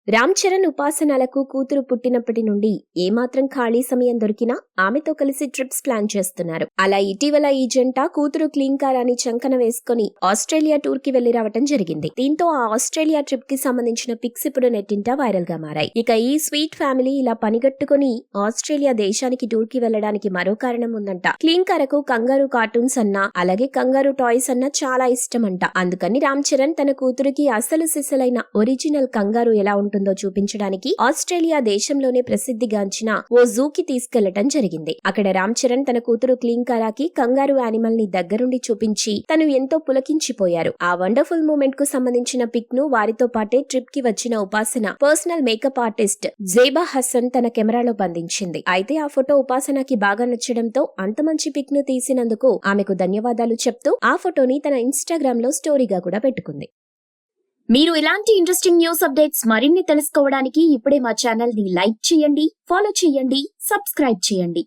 రామ్ చరణ్ ఉపాసనలకు కూతురు పుట్టినప్పటి నుండి ఏమాత్రం ఖాళీ సమయం దొరికినా ఆమెతో కలిసి ట్రిప్స్ ప్లాన్ చేస్తున్నారు. అలా ఇటీవల ఈ జంట కూతురు క్లీంకారాన్ని చంకన వేసుకుని ఆస్ట్రేలియా టూర్ కి వెళ్లి రావటం జరిగింది. దీంతో ఆ ఆస్ట్రేలియా ట్రిప్ కి సంబంధించిన పిక్స్ ఇప్పుడు నెట్టింట వైరల్ గా మారాయి. ఇక ఈ స్వీట్ ఫ్యామిలీ ఇలా పనిగట్టుకుని ఆస్ట్రేలియా దేశానికి టూర్ కి వెళ్లడానికి మరో కారణం ఉందంట. క్లీంకారకు కంగారు కార్టూన్స్ అన్నా అలాగే కంగారు టాయ్స్ అన్నా చాలా ఇష్టమంట. అందుకని రామ్ చరణ్ తన కూతురికి అసలు సిసలైన ఒరిజినల్ కంగారు ఎలా ఉంటుందో చూపించడానికి ఆస్ట్రేలియా దేశంలోనే ప్రసిద్ధిగాంచిన ఓ జూకి తీసుకెళ్లటం జరిగింది. అక్కడ రామ్ చరణ్ తన కూతురు క్లీంకారాకి కంగారు యానిమల్ ని దగ్గరుండి చూపించి తను ఎంతో పులకించిపోయారు. ఆ వండర్ఫుల్ మూమెంట్ కు సంబంధించిన పిక్ ను వారితో పాటే ట్రిప్ కి వచ్చిన ఉపాసన personal makeup artist Zeba Hasan తన కెమెరాలో బంధించింది. అయితే ఆ ఫోటో ఉపాసనకి బాగా నచ్చడంతో అంత మంచి పిక్ ను తీసినందుకు ఆమెకు ధన్యవాదాలు చెప్తూ ఆ ఫోటోని తన ఇన్స్టాగ్రామ్ లో స్టోరీగా కూడా పెట్టుకుంది. మీరు ఇలాంటి ఇంట్రెస్టింగ్ న్యూస్ అప్డేట్స్ మరిన్ని తెలుసుకోవడానికి ఇప్పుడే మా ఛానల్ ని లైక్ చేయండి, ఫాలో చేయండి, సబ్స్క్రైబ్ చేయండి.